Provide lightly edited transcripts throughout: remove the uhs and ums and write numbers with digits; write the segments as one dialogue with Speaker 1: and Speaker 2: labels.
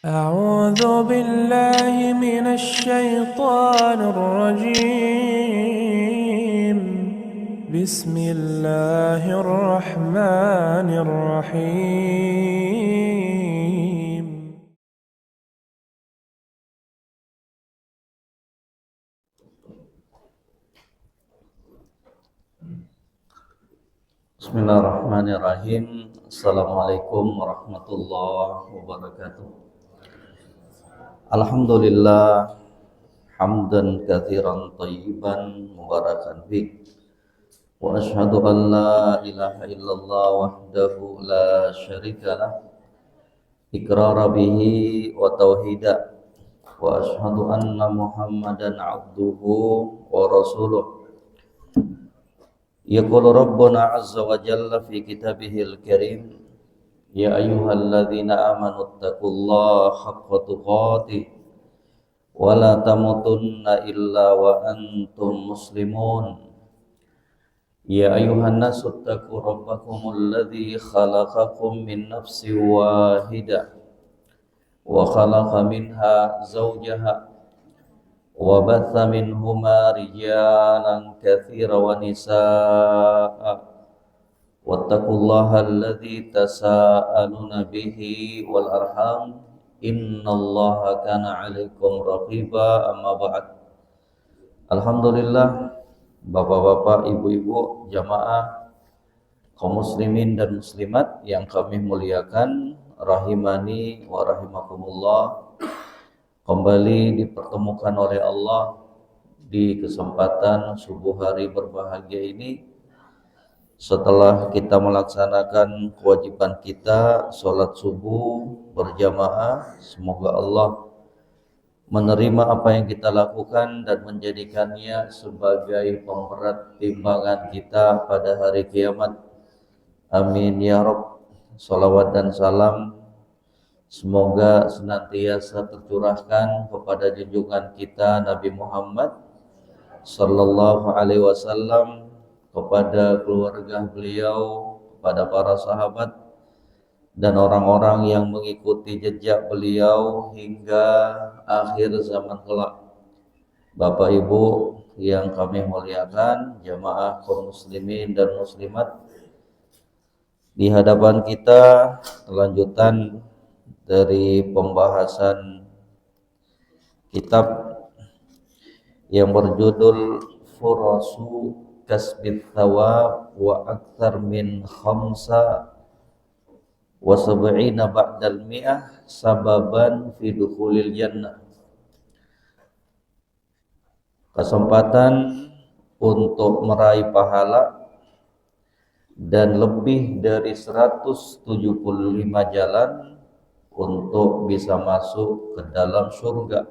Speaker 1: أعوذ بالله من الشيطان الرجيم بسم الله الرحمن الرحيم
Speaker 2: Bismillahirrahmanirrahim. Assalamualaikum warahmatullahi wabarakatuh. Alhamdulillah hamdan katsiran thayyiban mubarakan fi. Wa asyhadu an la ilaha illallah wahdahu la syarikalah iqrara bihi wa tauhida. Wa asyhadu anna Muhammadan abduhu wa rasuluh. Yaqulu Rabbuna azza wa jalla fi kitabihil karim, ya ayyuhalladzina amanu taqullaha haqqa tuqatih wa la tamutunna illa wa antum muslimun. Ya ayyuhan nasu taqu rabbakumul ladzi khalaqakum min nafsin wahidah wa khalaqa minha zawjaha wa batha minhuma rijalan katsiran wa nisaa'a wattaqullaha alladzi tasaaluna bihi wal arham innallaha kana 'alaikum raqiba. Amma ba'd. Alhamdulillah, bapak-bapak, ibu-ibu, jamaah kaum muslimin dan muslimat yang kami muliakan, rahimani wa rahimakumullah. Kembali dipertemukan oleh Allah di kesempatan subuh hari berbahagia ini, setelah kita melaksanakan kewajiban kita sholat subuh berjamaah. Semoga Allah menerima apa yang kita lakukan dan menjadikannya sebagai pemberat timbangan kita pada hari kiamat. Amin ya Rabb. Salawat dan salam semoga senantiasa tercurahkan kepada junjungan kita Nabi Muhammad sallallahu alaihi wasallam, kepada keluarga beliau, kepada para sahabat dan orang-orang yang mengikuti jejak beliau hingga akhir zaman kelak. Bapak Ibu yang kami muliakan, jamaah kaum muslimin dan muslimat, di hadapan kita kelanjutan dari pembahasan kitab yang berjudul Furasu Kasbit Thawab wa Akthar min Khamsa wa Sab'ina Ba'dal Mi'ah Sababan fi Dukhulil Jannah. Kesempatan untuk meraih pahala dan lebih dari 175 jalan untuk bisa masuk ke dalam surga.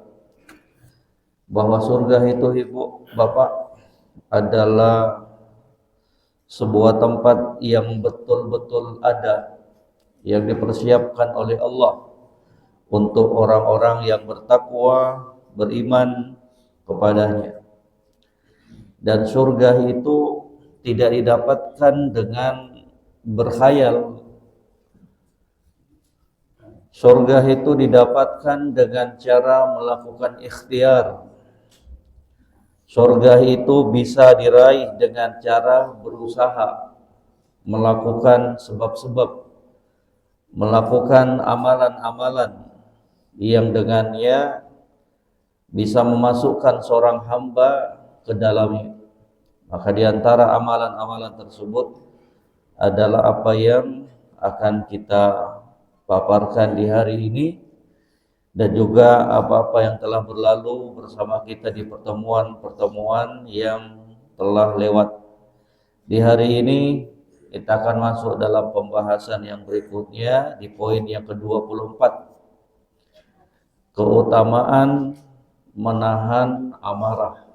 Speaker 2: Bahwa surga itu, ibu, bapak, adalah sebuah tempat yang betul-betul ada, yang dipersiapkan oleh Allah untuk orang-orang yang bertakwa, beriman kepadanya. Dan surga itu tidak didapatkan dengan berkhayal. Surga itu didapatkan dengan cara melakukan ikhtiar. Surga itu bisa diraih dengan cara berusaha, melakukan sebab-sebab, melakukan amalan-amalan yang dengannya bisa memasukkan seorang hamba ke dalamnya. Maka di antara amalan-amalan tersebut adalah apa yang akan kita paparkan di hari ini, dan juga apa-apa yang telah berlalu bersama kita di pertemuan-pertemuan yang telah lewat. Di hari ini kita akan masuk dalam pembahasan yang berikutnya di poin yang ke-24. Keutamaan menahan amarah.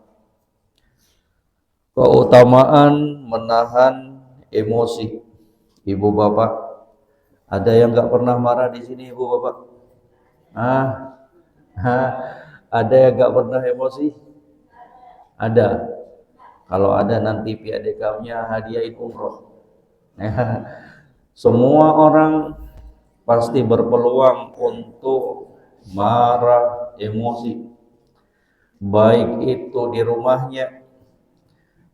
Speaker 2: Keutamaan menahan emosi. Ibu bapak, ada yang nggak pernah marah di sini, ibu bapak? Ada yang nggak pernah emosi? Ada. Kalau ada nanti pihak dekamnya hadiahin umroh. Semua orang pasti berpeluang untuk marah, emosi, baik itu di rumahnya,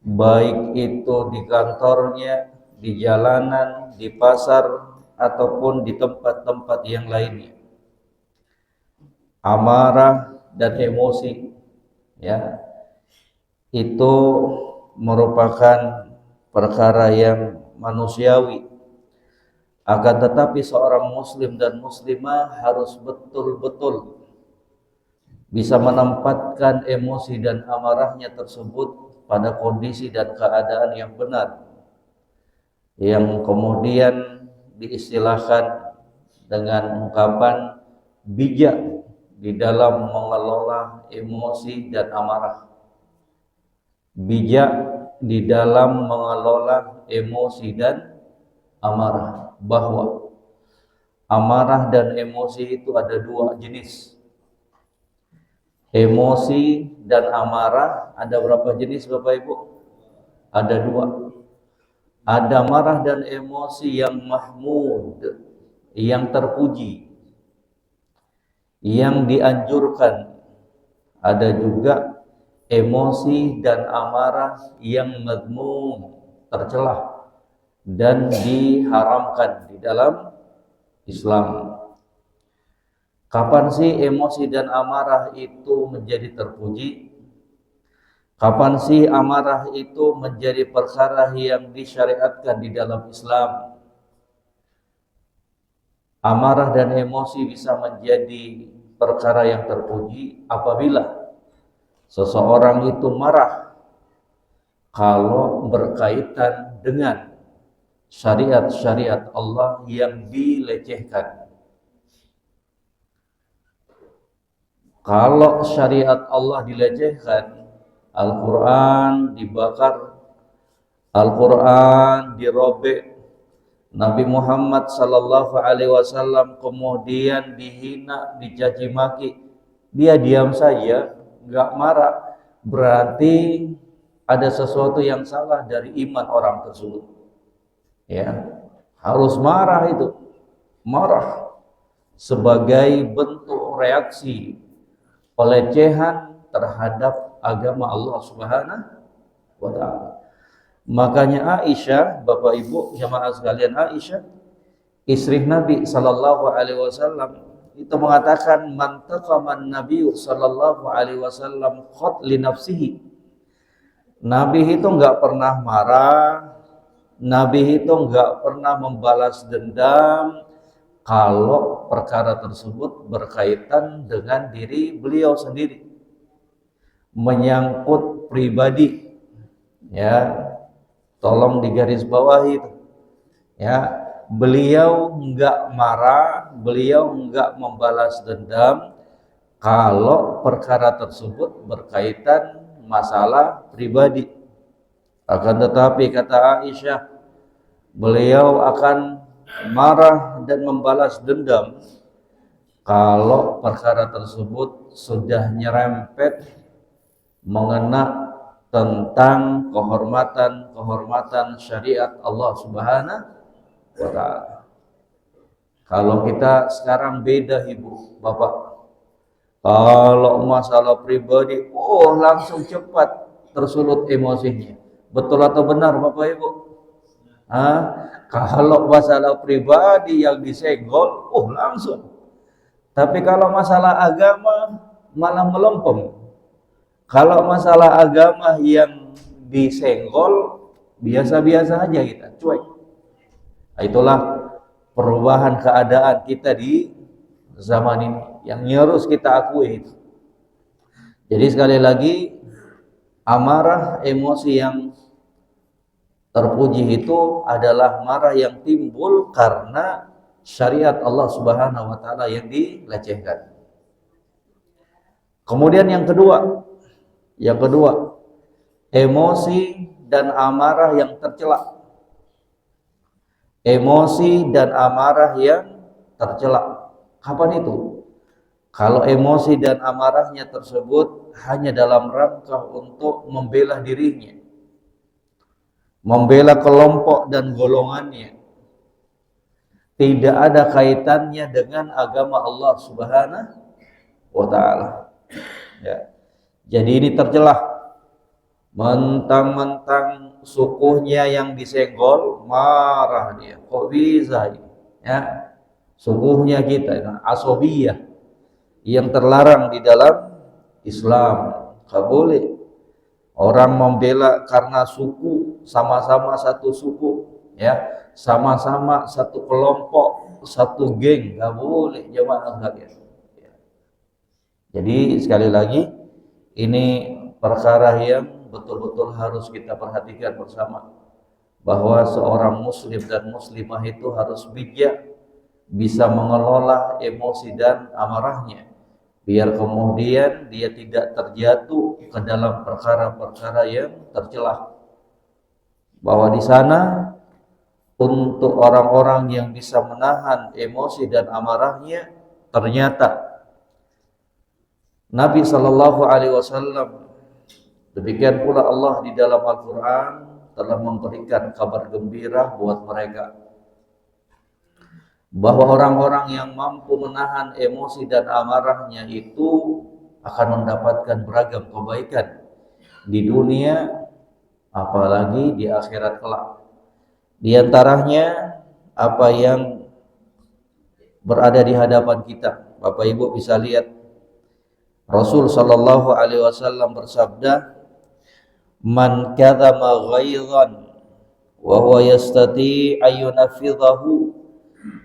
Speaker 2: baik itu di kantornya, di jalanan, di pasar, ataupun di tempat-tempat yang lainnya. Amarah dan emosi, ya, itu merupakan perkara yang manusiawi. Akan tetapi seorang muslim dan muslimah harus betul-betul bisa menempatkan emosi dan amarahnya tersebut pada kondisi dan keadaan yang benar, yang kemudian diistilahkan dengan ungkapan bijak di dalam mengelola emosi dan amarah. Bijak di dalam mengelola emosi dan amarah, bahwa amarah dan emosi itu ada dua jenis. Emosi dan amarah ada berapa jenis Bapak Ibu? Ada dua. Ada marah dan emosi yang mahmud, yang terpuji, yang dianjurkan. Ada juga emosi dan amarah yang madmum, tercelah dan diharamkan di dalam Islam. Kapan sih emosi dan amarah itu menjadi terpuji? Kapan sih amarah itu menjadi perkara yang disyariatkan di dalam Islam? Amarah dan emosi bisa menjadi perkara yang terpuji apabila seseorang itu marah kalau berkaitan dengan syariat-syariat Allah yang dilecehkan. Kalau syariat Allah dilecehkan, Al-Quran dibakar, Al-Quran dirobek, Nabi Muhammad sallallahu alaihi wasallam kemudian dihina, dicaci maki, dia diam saja, nggak marah, berarti ada sesuatu yang salah dari iman orang tersebut. Ya, harus marah itu, marah sebagai bentuk reaksi pelecehan terhadap agama Allah Subhanahu wa taala. Makanya Aisyah, Bapak Ibu jamaah sekalian, Aisyah istri Nabi sallallahu alaihi wasallam itu mengatakan, man taqaman Nabi sallallahu alaihi wasallam qat li nafsihi. Nabi itu enggak pernah marah, Nabi itu enggak pernah membalas dendam kalau perkara tersebut berkaitan dengan diri beliau sendiri, menyangkut pribadi. Ya, tolong digarisbawahi itu. Ya, beliau enggak marah, beliau enggak membalas dendam kalau perkara tersebut berkaitan masalah pribadi. Akan tetapi kata Aisyah, beliau akan marah dan membalas dendam kalau perkara tersebut sudah nyerempet mengena tentang kehormatan syariat Allah Subhanahu wa taala. Kalau kita sekarang beda Ibu, Bapak. Kalau masalah pribadi, langsung cepat tersulut emosinya. Betul atau benar Bapak Ibu? Kalau masalah pribadi yang disenggol, langsung. Tapi kalau masalah agama malah melempem. Kalau masalah agama yang disenggol, biasa-biasa aja kita, cuek. Itulah perubahan keadaan kita di zaman ini yang harus kita akui. Jadi sekali lagi, amarah, emosi yang terpuji itu adalah marah yang timbul karena syariat Allah Subhanahu wa taala yang dilecehkan. Kemudian yang kedua, emosi dan amarah yang tercela. Emosi dan amarah yang tercela. Kapan itu? Kalau emosi dan amarahnya tersebut hanya dalam rangka untuk membela dirinya, membela kelompok dan golongannya, tidak ada kaitannya dengan agama Allah Subhanahu wa ta'ala. Ya. Jadi ini tercelah, mentang-mentang sukunya yang disenggol, marah dia. Kok bisa ini? Ya, sukunya kita, asobiyah, yang terlarang di dalam Islam. Gak boleh orang membela karena suku, sama-sama satu suku, ya, sama-sama satu kelompok, satu geng, gak boleh jemaah sekalian. Jadi sekali lagi, ini perkara yang betul-betul harus kita perhatikan bersama, bahwa seorang muslim dan muslimah itu harus bijak, bisa mengelola emosi dan amarahnya, biar kemudian dia tidak terjatuh ke dalam perkara-perkara yang tercelah. Bahwa di sana untuk orang-orang yang bisa menahan emosi dan amarahnya, ternyata Nabi Shallallahu Alaihi Wasallam, demikian pula Allah di dalam Al-Quran telah memberikan kabar gembira buat mereka, bahwa orang-orang yang mampu menahan emosi dan amarahnya itu akan mendapatkan beragam kebaikan di dunia, apalagi di akhirat kelak. Di antaranya apa yang berada di hadapan kita. Bapak Ibu bisa lihat, Rasul sallallahu alaihi wasallam bersabda, "Man kadzama ghaizan wa huwa yastati ayyunafidhahu,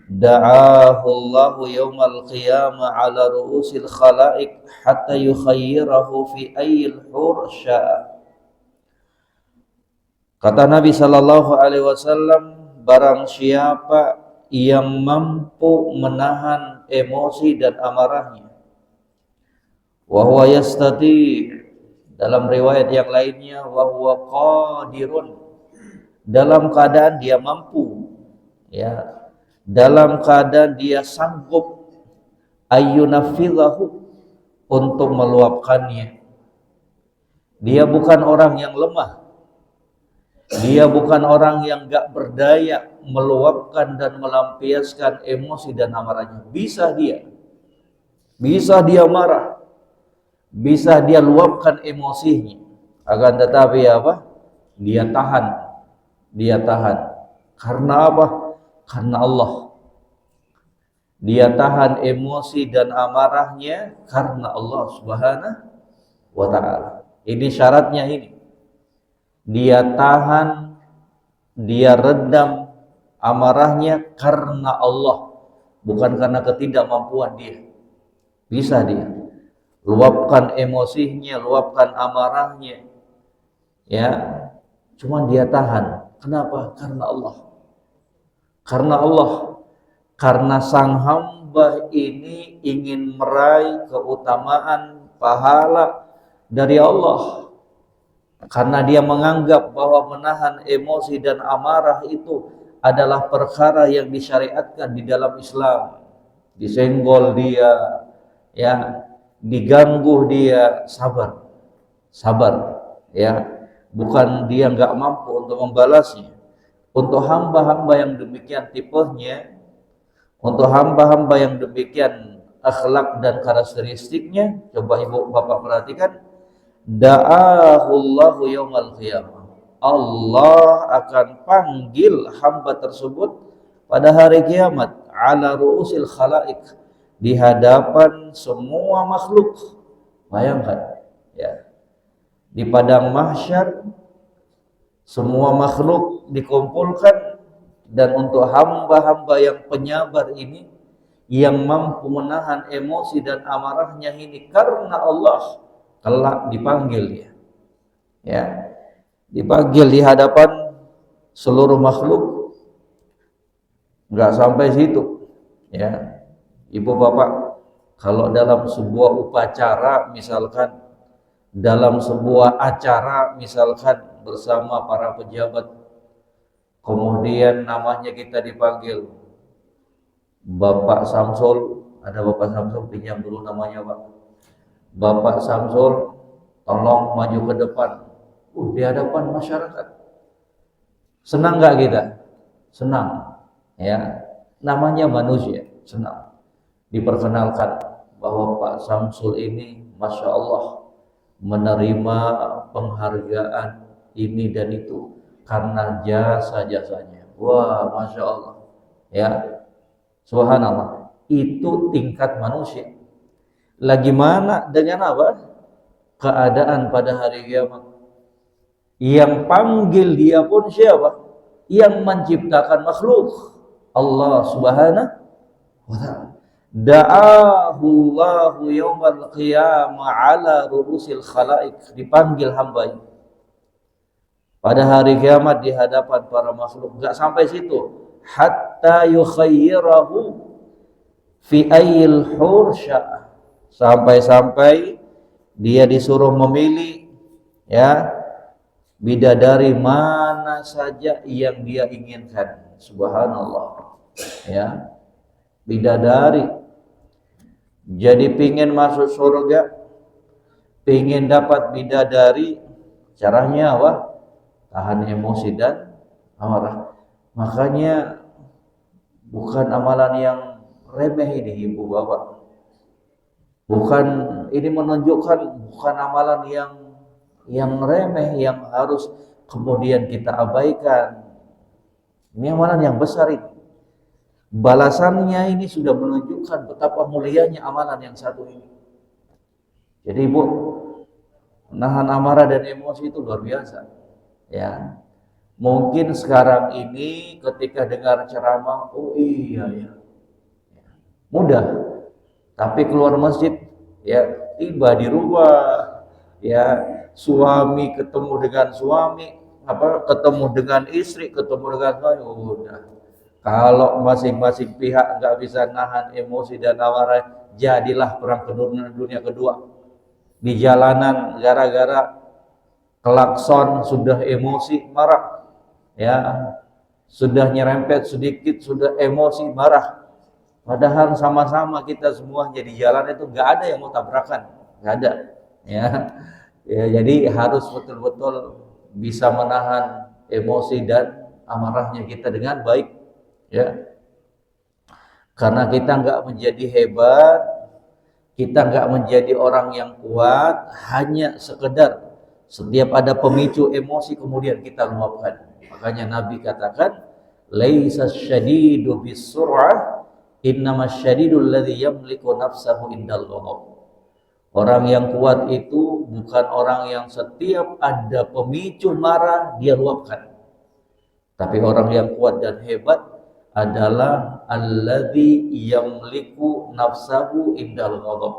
Speaker 2: da'ahu Allahu yaumal qiyamah ala ru'usil khalaik hatta yukhayyirahu fi ayyil hur sya'a." Kata Nabi sallallahu alaihi wasallam, barang siapa yang mampu menahan emosi dan amarahnya, wa huwa yastati, dalam riwayat yang lainnya wa huwa qadirun, dalam keadaan dia mampu, ya, dalam keadaan dia sanggup, ayyunafidhahu, untuk meluapkannya. Dia bukan orang yang lemah, dia bukan orang yang gak berdaya meluapkan dan melampiaskan emosi dan amarahnya. Bisa dia marah, bisa dia luapkan emosinya, akan tetapi apa? Dia tahan. Karena apa? Karena Allah. Dia tahan emosi dan amarahnya karena Allah Subhanahu wa ta'ala. Ini syaratnya ini. Dia tahan, dia redam amarahnya karena Allah, bukan karena ketidakmampuan dia. Bisa dia luapkan emosinya, luapkan amarahnya, ya, cuman dia tahan. Kenapa? Karena Allah. Karena sang hamba ini ingin meraih keutamaan pahala dari Allah, karena dia menganggap bahwa menahan emosi dan amarah itu adalah perkara yang disyariatkan di dalam Islam. Disenggol dia, ya, diganggu dia, sabar, ya, bukan dia nggak mampu untuk membalasnya. Untuk hamba-hamba yang demikian tipenya, untuk hamba-hamba yang demikian akhlak dan karakteristiknya, coba ibu bapak perhatikan, da'ahullahu yaumal qiyamah, Allah akan panggil hamba tersebut pada hari kiamat, ala ru'usil khalaik, di hadapan semua makhluk. Bayangkan, ya, di padang mahsyar semua makhluk dikumpulkan, dan untuk hamba-hamba yang penyabar ini, yang mampu menahan emosi dan amarahnya ini karena Allah, kelak dipanggil dia, ya, dipanggil di hadapan seluruh makhluk. Enggak sampai situ, ya. Ibu bapak, kalau dalam sebuah upacara, misalkan dalam sebuah acara, misalkan bersama para pejabat, kemudian namanya kita dipanggil, Bapak Samsul, ada Bapak Samsul, pinjam dulu namanya Pak. Bapak Samsul, tolong maju ke depan. Di hadapan masyarakat. Senang nggak kita? Senang, ya. Namanya manusia, senang. Diperkenalkan bahwa Pak Samsul ini Masya Allah menerima penghargaan ini dan itu karena jasa-jasanya. Wah, Masya Allah, ya, subhanallah. Itu tingkat manusia. Lagi mana dengan apa? Keadaan pada hari kiamat. Yang panggil dia pun siapa? Yang menciptakan makhluk, Allah Subhanahu wa ta'ala. Da'ahu Allahu yawmal qiyamah ala ru'usil khalaik, dipanggil hambanya pada hari kiamat di hadapan para makhluk. Enggak sampai situ, hatta yukhayyirahu fi ayyil hursya, sampai-sampai dia disuruh memilih, ya, bidadari mana saja yang dia inginkan. Subhanallah, ya, bidadari. Jadi pingin masuk surga, pingin dapat bidadari, caranya apa? Tahan emosi dan amarah. Makanya bukan amalan yang remeh ini ibu bapak. Bukan, ini menunjukkan bukan amalan yang remeh yang harus kemudian kita abaikan. Ini amalan yang besar ini. Balasannya ini sudah menunjukkan betapa mulianya amalan yang satu ini. Jadi ibu, menahan amarah dan emosi itu luar biasa. Ya, mungkin sekarang ini ketika dengar ceramah, oh iya ya, mudah. Tapi keluar masjid, ya, tiba di rumah, ya, suami ketemu dengan suami, ketemu dengan istri, ketemu dengan suami, udah. Kalau masing-masing pihak nggak bisa nahan emosi dan amarah, jadilah perang dunia kedua. Di jalanan gara-gara klakson sudah emosi marah, ya, sudah nyerempet sedikit sudah emosi marah. Padahal sama-sama kita semuanya di jalan itu nggak ada yang mau tabrakan, nggak ada, ya. Ya, jadi harus betul-betul bisa menahan emosi dan amarahnya kita dengan baik, ya. Karena kita nggak menjadi hebat, kita nggak menjadi orang yang kuat hanya sekedar setiap ada pemicu emosi kemudian kita luapkan. Makanya Nabi katakan, laisa syadidu bisur'ah, innamas syadidul ladzi yamliku nafsahu indal ghadab. Orang yang kuat itu bukan orang yang setiap ada pemicu marah dia luapkan. Tapi orang yang kuat dan hebat adalah alladzi yamliku nafsahu indal ghadab.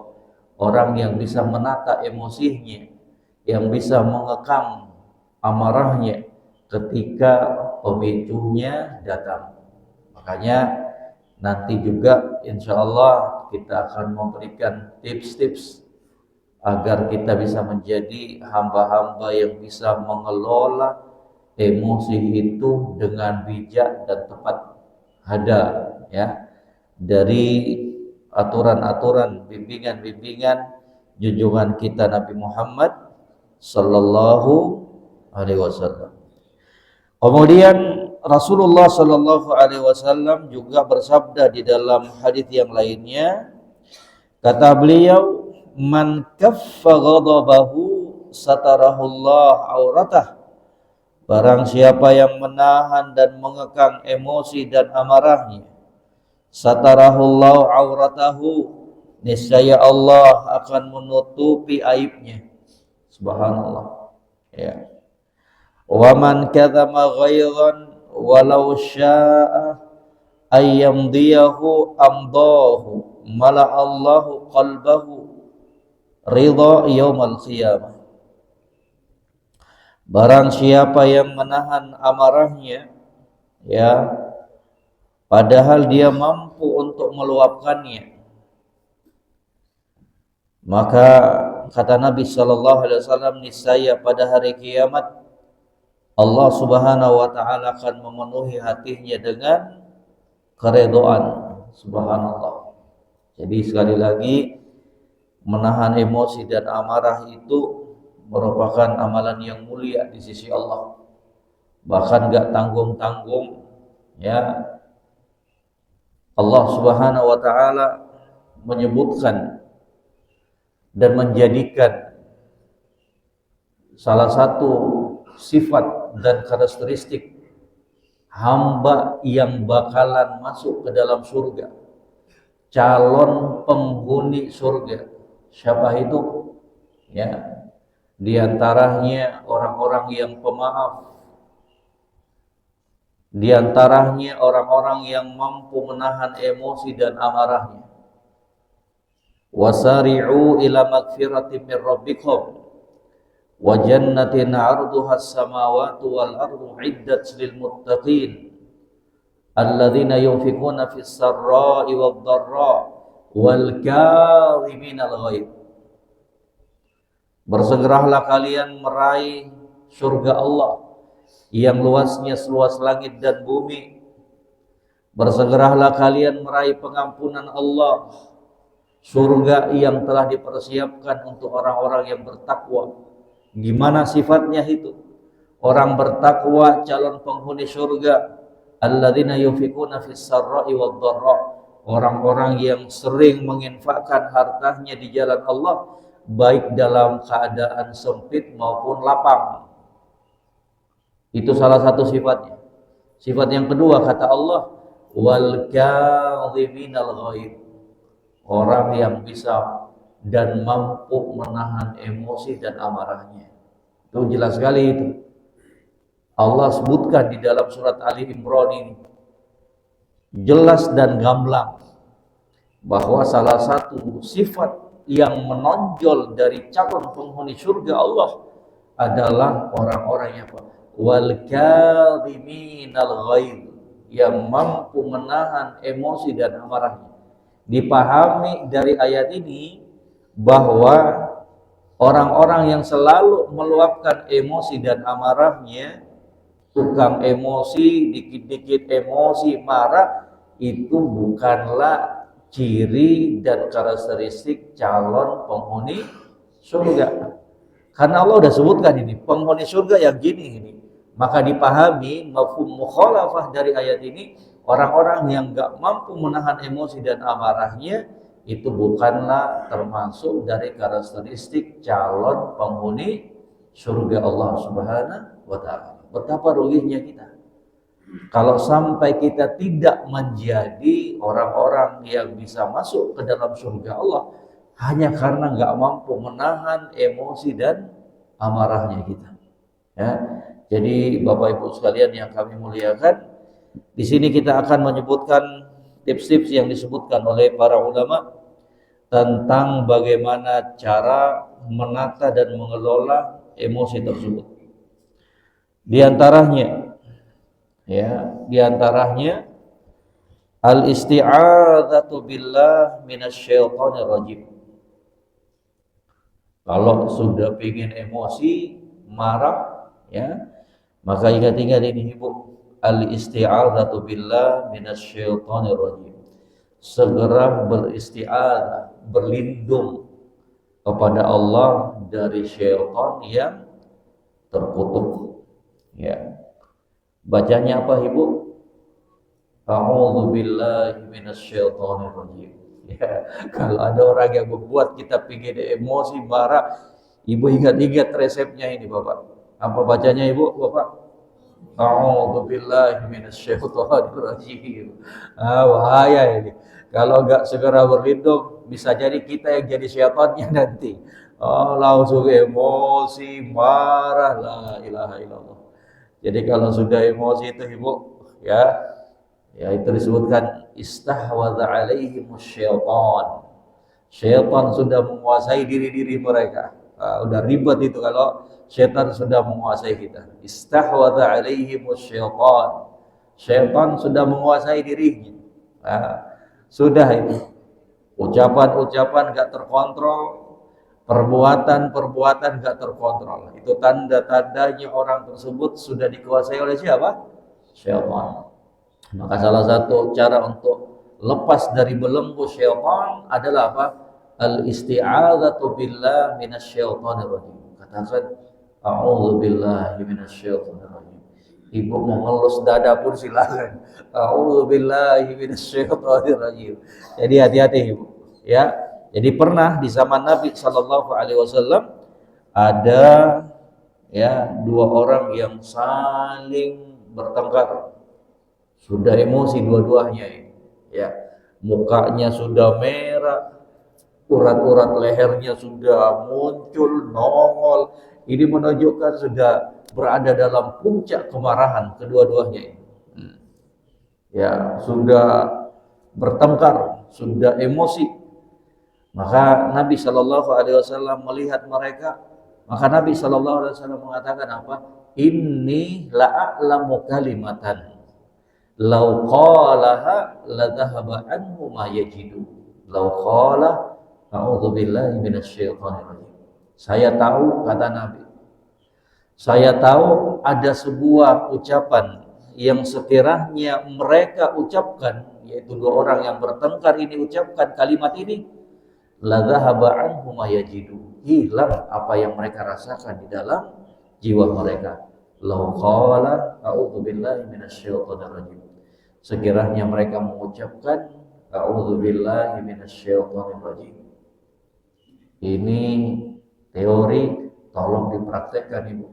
Speaker 2: Orang yang bisa menata emosinya, yang bisa mengekang amarahnya ketika pemicunya datang. Makanya nanti juga insya Allah kita akan memberikan tips-tips agar kita bisa menjadi hamba-hamba yang bisa mengelola emosi itu dengan bijak dan tepat. Ada, ya, dari aturan-aturan, bimbingan-bimbingan junjungan kita Nabi Muhammad Sallallahu Alaihi Wasallam. Kemudian Rasulullah Sallallahu Alaihi Wasallam juga bersabda di dalam hadis yang lainnya, kata beliau, man kaffa ghadabahu satarahullah auratah. Barang siapa yang menahan dan mengekang emosi dan amarahnya, satarahullah auratahu, niscaya Allah akan menutupi aibnya. Subhanallah, ya. Wa man kadzama ghairan walau syaa'a ayyamdiyahu amdahu mala'allahu qalbahu ridha yaumal qiyamah. Barang siapa yang menahan amarahnya, ya, padahal dia mampu untuk meluapkannya, maka kata Nabi Sallallahu Alaihi Wasallam, niscaya pada hari kiamat Allah Subhanahu Wa Taala akan memenuhi hatinya dengan keridhaan. Subhanallah. Jadi sekali lagi, menahan emosi dan amarah itu merupakan amalan yang mulia di sisi Allah. Bahkan gak tanggung-tanggung, ya. Allah Subhanahu Wa Taala menyebutkan dan menjadikan salah satu sifat dan karakteristik hamba yang bakalan masuk ke dalam surga, calon penghuni surga. Siapa itu? Ya, di antaranya orang-orang yang pemaaf, di antaranya orang-orang yang mampu menahan emosi dan amarahnya. Wasari'u ila magfiratin min rabbikum wa jannatin 'arduha as-samawati wal ardu 'iddat lil muttaqin alladzina yunfiquna fis sarra'i wad dharra wal kadhiminal ghaidh. Bersegeralah kalian meraih surga Allah yang luasnya seluas langit dan bumi. Bersegeralah kalian meraih pengampunan Allah, surga yang telah dipersiapkan untuk orang-orang yang bertakwa. Gimana sifatnya itu? Orang bertakwa calon penghuni surga. Alladzina yunfiquna fis sarra'i wad dharra. Orang-orang yang sering menginfakkan hartanya di jalan Allah, baik dalam keadaan sempit maupun lapang. Itu salah satu sifatnya. Sifat yang kedua kata Allah, wal kadhiminal ghaidh. Orang yang bisa dan mampu menahan emosi dan amarahnya. Itu jelas sekali itu. Allah sebutkan di dalam surat Ali Imran ini jelas dan gamblang bahwa salah satu sifat yang menonjol dari calon penghuni surga Allah adalah orang-orang yang wal kadhiminal ghaidh, yang mampu menahan emosi dan amarahnya. Dipahami dari ayat ini bahwa orang-orang yang selalu meluapkan emosi dan amarahnya, tukang emosi, dikit-dikit emosi, marah, itu bukanlah ciri dan karakteristik calon penghuni surga. Karena Allah sudah sebutkan ini, penghuni surga yang gini ini. Maka dipahami mafhum mukhalafah dari ayat ini, orang-orang yang gak mampu menahan emosi dan amarahnya itu bukanlah termasuk dari karakteristik calon penghuni surga Allah Subhanahu wa taala. Betapa ruginya kita kalau sampai kita tidak menjadi orang-orang yang bisa masuk ke dalam surga Allah hanya karena gak mampu menahan emosi dan amarahnya kita. Ya. Jadi Bapak Ibu sekalian yang kami muliakan, di sini kita akan menyebutkan tips-tips yang disebutkan oleh para ulama tentang bagaimana cara menata dan mengelola emosi tersebut. Di antaranya al-isti'adzatu billah minasyaitonir rajim. Kalau sudah ingin emosi, marah, ya, maka ingat-ingat ini Ibu, al-isti'adzatu billah minasyaitonir rajim. Segera beristi'adzah, berlindung kepada Allah dari syaitan yang terkutuk. Ya. Bacanya apa Ibu? A'udzu billahi minasyaitonir rajim. Ya, kalau ada orang yang membuat kita pingin emosi, marah, Ibu ingat-ingat resepnya ini Bapak. Apa bacanya Ibu, Bapak? A'udzu billahi minasyaitonir rajim. Bahaya ini. Kalau enggak segera berlindung, bisa jadi kita yang jadi syaitannya nanti. Langsung emosi, marah, la ilaha illallah. Jadi kalau sudah emosi itu Ibu, ya itu disebutkan istahwadza alaihimus syaitan. Syaitan sudah menguasai diri-diri mereka. Udah ribet itu kalau syaitan sudah menguasai kita. Istahwadza alaihimus syaitan. Syaitan sudah menguasai dirinya. Sudah itu. Ucapan-ucapan gak terkontrol, perbuatan-perbuatan gak terkontrol. Itu tanda-tandanya orang tersebut sudah dikuasai oleh siapa? Syaitan. Maka salah satu cara untuk lepas dari belenggu syaitan adalah apa? Al-isti'adzatu billah minasyaitonir rajim. Katakan a'udzu billahi minasyaitonir rajim. Ibu mau ngelus dada pun silakan. A'udzu billahi minasyaitonir rajim. Jadi hati-hati Ibu, ya. Jadi pernah di zaman Nabi Shallallahu Alaihi Wasallam ada ya dua orang yang saling bertengkar, sudah emosi dua-duanya ini. Ya, mukanya sudah merah, urat-urat lehernya sudah muncul, nongol. Ini menunjukkan sudah berada dalam puncak kemarahan kedua-duanya ini. Ya, sudah bertengkar, sudah emosi. Maka Nabi Shallallahu Alaihi Wasallam melihat mereka, maka Nabi Shallallahu Alaihi Wasallam mengatakan apa? Inni la'alamu kalimatan lau qalaha la dhahaba anhu ma yajidu. Lau qala a'udzubillahi minasyaitonir rajim. Saya tahu, kata Nabi, saya tahu ada sebuah ucapan yang sekiranya mereka ucapkan, yaitu dua orang yang bertengkar ini ucapkan kalimat ini, la dhahaba anhu ma yajidu, hilang apa yang mereka rasakan di dalam jiwa mereka. Lau qala a'udzubillahi minasyaitonir rajim. Sekiranya mereka mengucapkan a'udzubillahi minasyaitonir rajim. Ini teori, tolong dipraktekkan Ibu.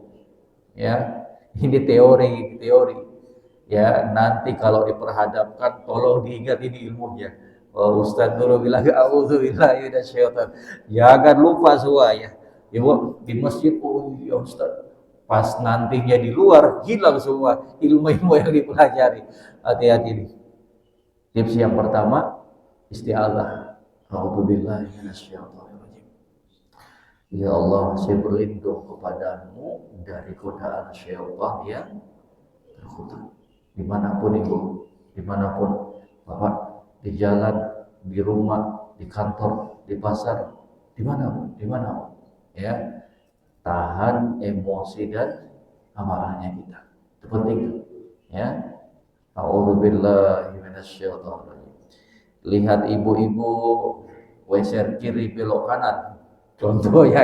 Speaker 2: Ya, ini teori. Ya, nanti kalau diperhadapkan tolong diingat ini ilmunya. Oh, Ustaz dulu bilang a'udzubillahi minasyaitonir. Jangan lupa semua ya. Ibu di masjid, oh ya Ustaz. Pas nantinya di luar hilang semua ilmu-ilmu yang dipelajari. Hati-hati nih. Tips yang pertama, isti'adzah. A'udzubillahi minasyaitonir rajim. Ya Allah, saya berlindung kepadamu dari godaan syaitan yang terkutuk. Dimanapun Ibu, dimanapun Bapak, di jalan, di rumah, di kantor, di pasar, dimanapun, ya, tahan emosi dan amarahnya kita. Itu penting, ya. A'udzubillahi minasyaitonir rajim. Lihat ibu-ibu WC kiri belok kanan. Contohnya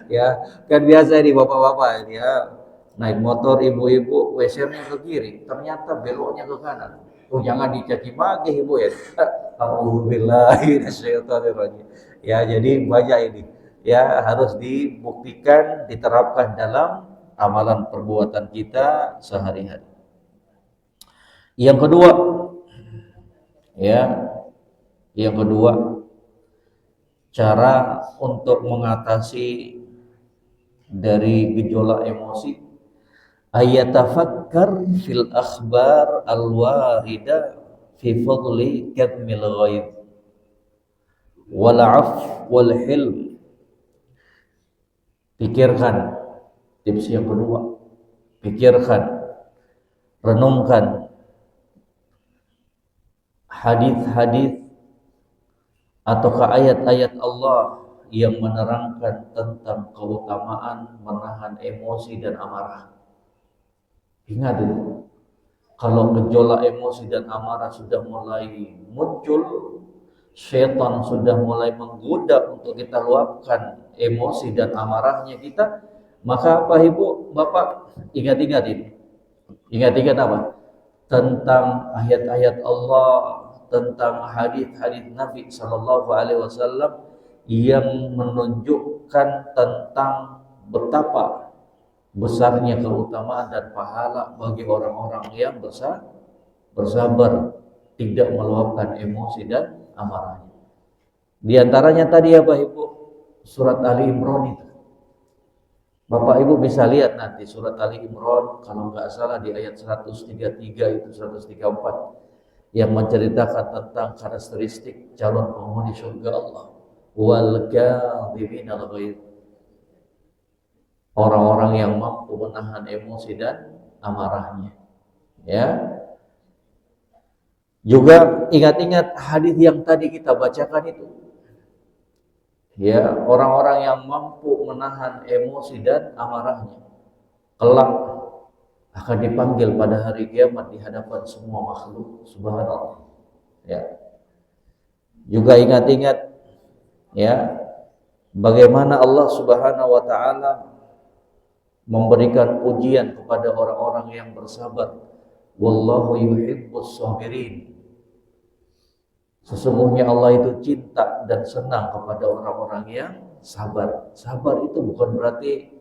Speaker 2: ya kan biasa nih bapak-bapak ya, naik motor ibu-ibu WC-nya ke kiri, ternyata beloknya ke kanan. Oh, jangan dicaci maki Ibu ya. A'udzubillahi minasyaitonir rajim. Ya, jadi banyak ini. Ya, harus dibuktikan, diterapkan dalam amalan perbuatan kita sehari-hari. Yang kedua, ya, yang kedua, cara untuk mengatasi dari gejolak emosi, ayatafakkar fil akhbar al-warida fi fadli katmil ghaib wal 'af wal hilm. Pikirkan, tips yang kedua, pikirkan, renungkan hadis-hadis ataukah ayat-ayat Allah yang menerangkan tentang keutamaan menahan emosi dan amarah. Ingat itu, kalau gejolak emosi dan amarah sudah mulai muncul, setan sudah mulai menggoda untuk kita luapkan emosi dan amarahnya kita, maka apa Ibu, Bapak, ingat-ingat ini. Ingat-ingat apa? Tentang ayat-ayat Allah, tentang hadis-hadis Nabi Shallallahu Alaihi Wasallam yang menunjukkan tentang betapa besarnya keutamaan dan pahala bagi orang-orang yang bersabar, tidak meluapkan emosi dan amarahnya. Di antaranya tadi apa Ibu? Surat Ali Imran itu. Bapak Ibu bisa lihat nanti surat Ali Imran, kalau nggak salah di ayat 133 itu 134. Yang menceritakan tentang karakteristik calon penghuni surga Allah, wal kadhiminal ghaidh, orang-orang yang mampu menahan emosi dan amarahnya. Ya, juga ingat-ingat hadis yang tadi kita bacakan itu. Ya, orang-orang yang mampu menahan emosi dan amarahnya kelak akan dipanggil pada hari kiamat di hadapan semua makhluk. Subhanallah. Ya. Juga ingat-ingat ya bagaimana Allah Subhanahu wa taala memberikan pujian kepada orang-orang yang bersabar. Wallahu yuhibbus sabirin. Sesungguhnya Allah itu cinta dan senang kepada orang-orang yang sabar. Sabar itu bukan berarti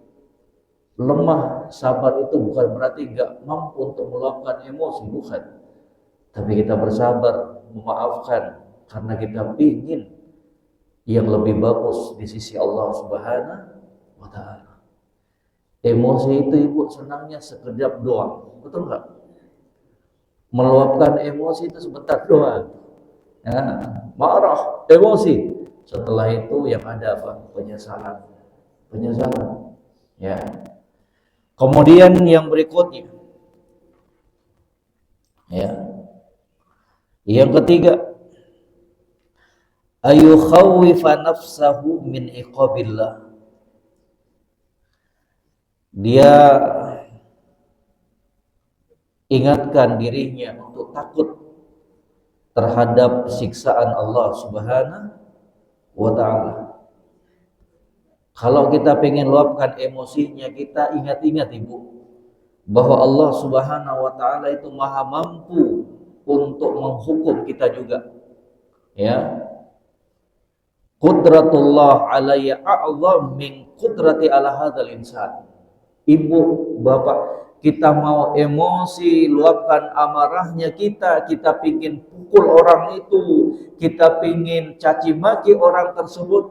Speaker 2: lemah, sabar itu bukan berarti nggak mampu untuk meluapkan emosi, bukan. Tapi kita bersabar, memaafkan karena kita ingin yang lebih bagus di sisi Allah Subhanahu wa Ta'ala. Emosi itu ibu senangnya sekejap doang, betul nggak? Meluapkan emosi itu sebentar doang. Ya, marah, emosi. Setelah itu yang ada apa? Penyesalan. Penyesalan. Ya. Kemudian yang berikutnya. Ya. Yang ketiga, ayu khawwifa nafsahu min iqabillah. Dia ingatkan dirinya untuk takut terhadap siksaan Allah Subhanahu wa Ta'ala. Kalau kita pengen luapkan emosinya, kita ingat-ingat ibu bahwa Allah Subhanahu wa Ta'ala itu maha mampu untuk menghukum kita juga. Ya, qudratullah alayya a'zam min qudrati ala hadzal insan. Ibu, bapak, kita mau emosi, luapkan amarahnya kita pingin pukul orang itu, kita pingin caci maki orang tersebut,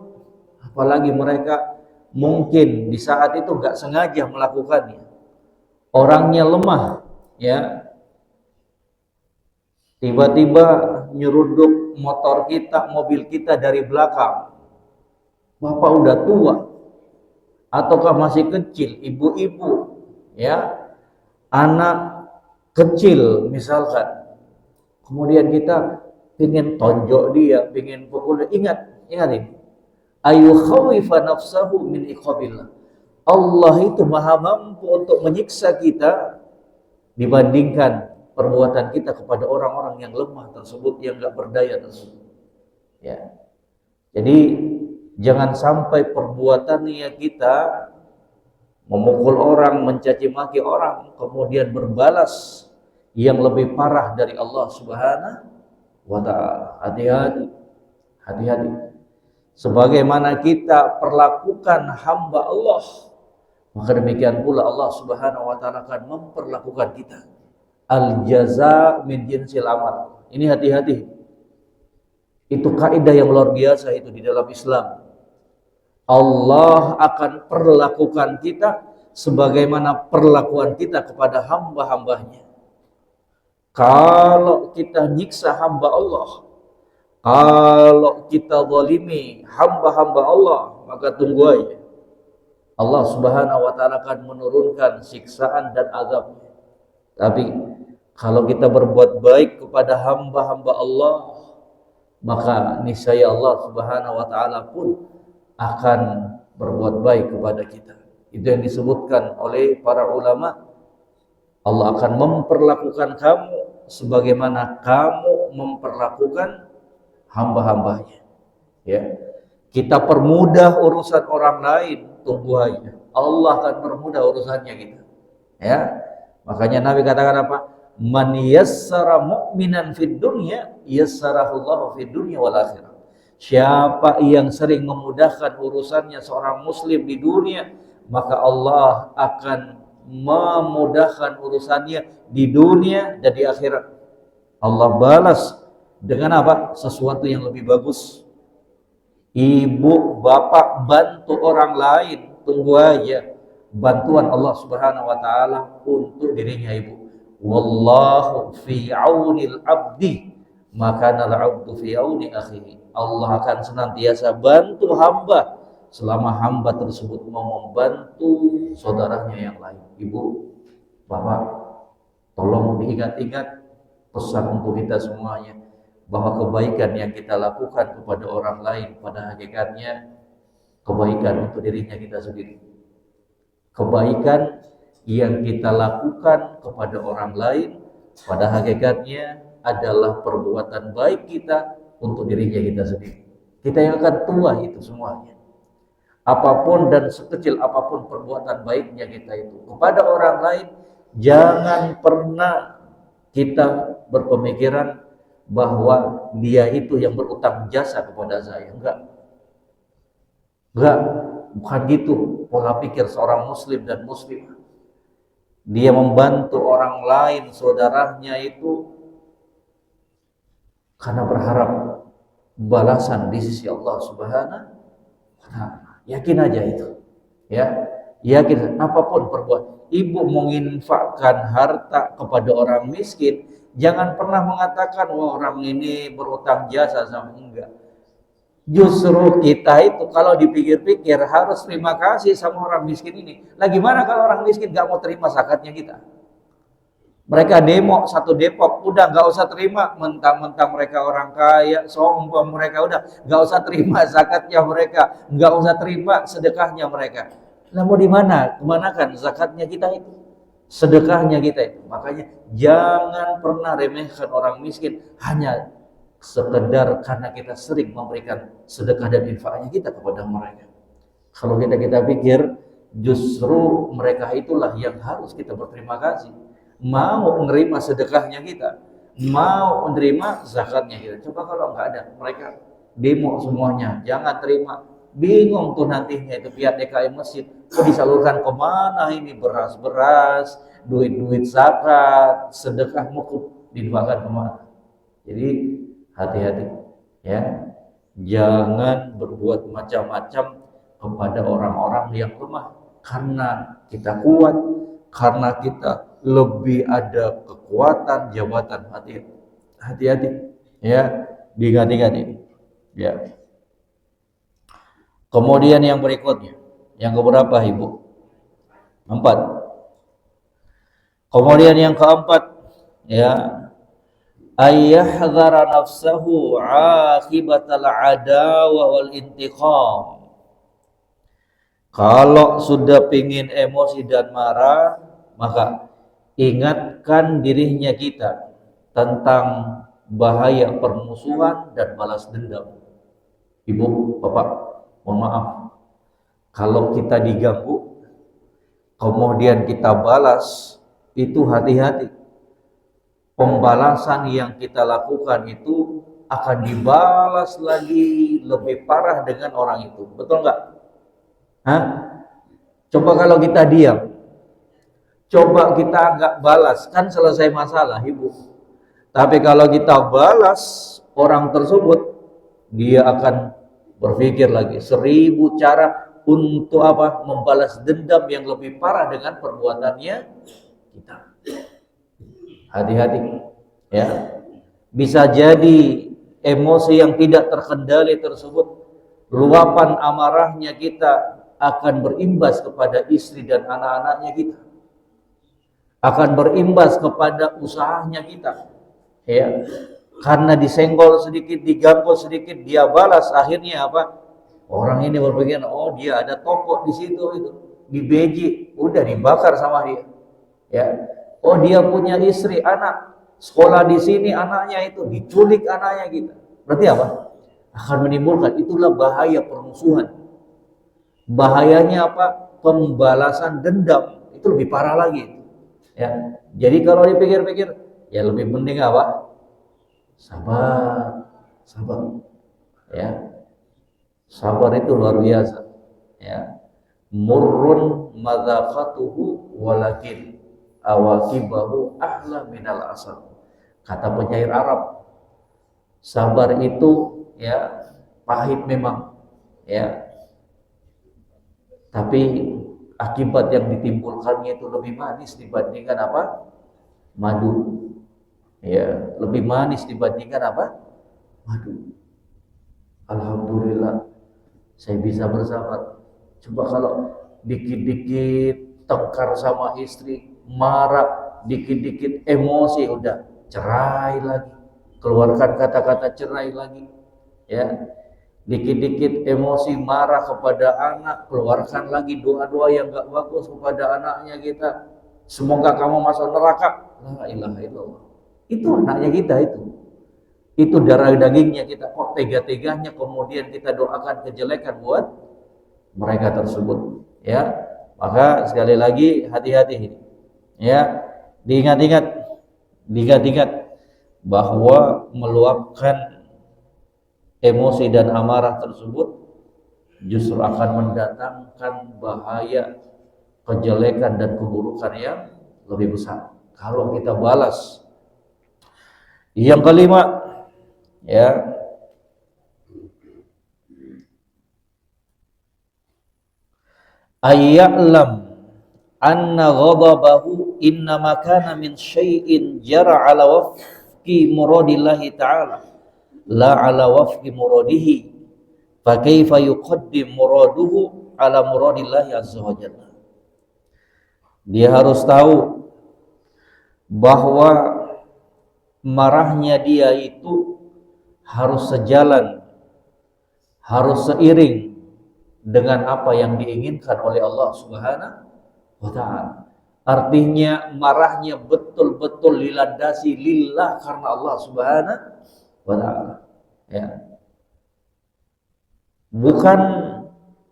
Speaker 2: apalagi mereka mungkin di saat itu nggak sengaja melakukannya, orangnya lemah, ya, tiba-tiba nyeruduk motor kita, mobil kita dari belakang, bapak udah tua, ataukah masih kecil, ibu-ibu, ya, anak kecil misalkan, kemudian kita ingin tonjok dia, ingin pukul dia. Ingat ini, ayu khawifa nafsahu min iqabillah. Allah itu maha mampu untuk menyiksa kita dibandingkan perbuatan kita kepada orang-orang yang lemah tersebut, yang gak berdaya tersebut. Ya, jadi jangan sampai perbuatannya kita memukul orang, mencaci maki orang, kemudian berbalas yang lebih parah dari Allah Subhanahu wa Ta'ala. Hati-hati, hati-hati. Sebagaimana kita perlakukan hamba Allah, maka demikian pula Allah Subhanahu wa Ta'ala akan memperlakukan kita. Al-jaza min jinsil amal. Ini hati-hati. Itu kaidah yang luar biasa itu di dalam Islam. Allah akan perlakukan kita sebagaimana perlakuan kita kepada hamba-hambanya. Kalau kita nyiksa hamba Allah, kalau kita zalimi hamba-hamba Allah, maka tunggu aja. Allah Subhanahu wa Ta'ala akan menurunkan siksaan dan azabnya. Tapi kalau kita berbuat baik kepada hamba-hamba Allah, maka niscaya Allah Subhanahu wa Ta'ala pun akan berbuat baik kepada kita. Itu yang disebutkan oleh para ulama. Allah akan memperlakukan kamu sebagaimana kamu memperlakukan hamba-hambanya. Ya, kita permudah urusan orang lain, tunggu aja. Allah akan permudah urusannya kita. Ya, makanya Nabi katakan apa? Man yassara mu'minan fid dunya yassarahullahu fid dunya wal akhirah. Siapa yang sering memudahkan urusannya seorang muslim di dunia, maka Allah akan memudahkan urusannya di dunia dan di akhirat. Allah balas dengan apa? Sesuatu yang lebih bagus. Ibu, bapak bantu orang lain, tunggu aja bantuan Allah Subhanahu wa Ta'ala untuk dirinya ibu. Wallahu fi aunil abdi maka al-abdu fi auni akhihi. Allah akan senantiasa bantu hamba selama hamba tersebut mau membantu saudaranya yang lain. Ibu, bapak, tolong diingat-ingat pesan untuk kita semuanya, bahwa kebaikan yang kita lakukan kepada orang lain pada hakikatnya kebaikan untuk dirinya kita sendiri. Kebaikan yang kita lakukan kepada orang lain pada hakikatnya adalah perbuatan baik kita untuk dirinya kita sendiri. Kita yang akan tua itu semuanya. Apapun dan sekecil apapun perbuatan baiknya kita itu kepada orang lain, jangan pernah kita berpemikiran bahwa dia itu yang berutang jasa kepada saya. Enggak, bukan gitu pola pikir seorang muslim dan muslimah. Dia membantu orang lain, saudaranya itu karena berharap balasan di sisi Allah Subhanahu wa Ta'ala. Yakin aja itu. Ya, yakin apapun perbuatan. Ibu menginfakkan harta kepada orang miskin, jangan pernah mengatakan orang ini berutang jasa sama, enggak. Justru kita itu kalau dipikir-pikir harus terima kasih sama orang miskin ini. Lah gimana kalau orang miskin gak mau terima zakatnya kita? Mereka demo satu Depok, udah nggak usah terima, mentang-mentang mereka orang kaya, sombong mereka, udah nggak usah terima zakatnya mereka, nggak usah terima sedekahnya mereka. Lah mau di mana? Kemanakan zakatnya kita itu, sedekahnya kita itu. Makanya jangan pernah remehkan orang miskin hanya sekedar karena kita sering memberikan sedekah dan infaknya kita kepada mereka. Kalau kita pikir, justru mereka itulah yang harus kita berterima kasih. Mau menerima sedekahnya kita, mau menerima zakatnya kita. Coba kalau nggak ada, mereka demo semuanya, jangan terima. Bingung tuh nantinya itu pihak DKI masjid, disalurkan kemana ini beras-beras, duit-duit zakat, sedekah mukuf didoakan kemana? Jadi hati-hati ya, jangan berbuat macam-macam kepada orang-orang yang lemah karena kita kuat, karena kita lebih ada kekuatan jabatan. Hati-hati ya, diingat-ingat ini ya. Kemudian yang berikutnya, yang keberapa Ibu? 4. Kemudian yang keempat ya, ayyahdhara nafsahu akibatal adawa wal intiqam. Kalau sudah pingin emosi dan marah, maka ingatkan dirinya kita tentang bahaya permusuhan dan balas dendam. Ibu, Bapak, mohon maaf, kalau kita diganggu kemudian kita balas, itu hati-hati. Pembalasan yang kita lakukan itu akan dibalas lagi lebih parah dengan orang itu. Betul nggak? Hah? Coba kalau kita diam, coba kita nggak balas, kan selesai masalah, Ibu. Tapi kalau kita balas orang tersebut, dia akan berpikir lagi 1000 cara untuk apa? Membalas dendam yang lebih parah dengan perbuatannya kita. Hati-hati ya. Bisa jadi emosi yang tidak terkendali tersebut, luapan amarahnya kita akan berimbas kepada istri dan anak-anaknya kita, akan berimbas kepada usahanya kita ya, karena disenggol sedikit, diganggu sedikit, dia balas, akhirnya apa? Orang ini berpikir, oh dia ada toko di situ, itu dibeji, udah dibakar sama dia ya. Oh dia punya istri, anak, sekolah di sini, anaknya itu diculik, anaknya kita. Berarti apa? Akan menimbulkan, itulah bahaya permusuhan. Bahayanya apa? Pembalasan dendam, itu lebih parah lagi ya. Jadi kalau dipikir-pikir, ya lebih penting apa? Sabar ya. Sabar itu luar biasa ya. Murrun madzaqatuhu walakin awaqibahu ahla minal asal. Kata penyair Arab, sabar itu ya pahit memang ya, tapi akibat yang ditimbulkannya itu lebih manis dibandingkan apa? Madu. Ya, lebih manis dibandingkan apa? Madu. Alhamdulillah saya bisa bersabar. Coba kalau dikit-dikit tengkar sama istri, marah, dikit-dikit emosi, udah cerai lagi, keluarkan kata-kata cerai lagi ya. Dikit-dikit emosi marah kepada anak, keluarkan lagi doa-doa yang gak bagus kepada anaknya kita, semoga kamu masuk neraka. La ilaha illallah. Itu anaknya kita, itu darah dagingnya kita, kok tega-teganya kemudian kita doakan kejelekan buat mereka tersebut ya. Maka sekali lagi hati-hati ya, diingat-ingat bahwa meluapkan emosi dan amarah tersebut justru akan mendatangkan bahaya, kejelekan dan keburukan yang lebih besar kalau kita balas. Yang kelima, ya, ayya'lam anna ghadabahu innama kana min syai'in jara ala wafqi muradillahi ta'ala la ala wafqi muradihi fa kaifa yuqaddim muraduhu ala muradillahi azza wa jalla. Dia harus tahu bahwa marahnya dia itu harus sejalan, harus seiring dengan apa yang diinginkan oleh Allah Subhanahu wa ta'ala. Artinya marahnya betul-betul dilandasi lillah, karena Allah Subhanahu wa ta'ala, ya. Bukan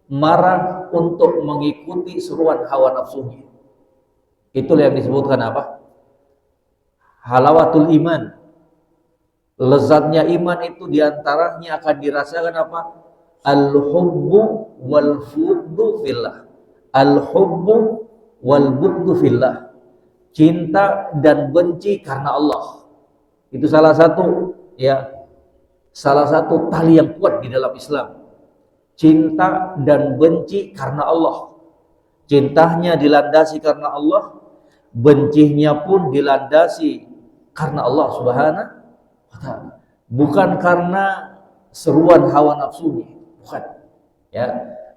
Speaker 2: marah untuk mengikuti seruan hawa nafsunya. Itulah yang disebutkan apa? Halawatul iman. Lezatnya iman itu diantaranya akan dirasakan apa? Al-hubbu wal fuddu fillah. Al-hubbu wal bughdu fillah. Cinta dan benci karena Allah. Itu salah satu, ya, salah satu tali yang kuat di dalam Islam. Cinta dan benci karena Allah. Cintanya dilandasi karena Allah, bencinya pun dilandasi karena Allah Subhanahu wa ta'ala. Bukan karena seruan hawa nafsunya, bukan. Ya,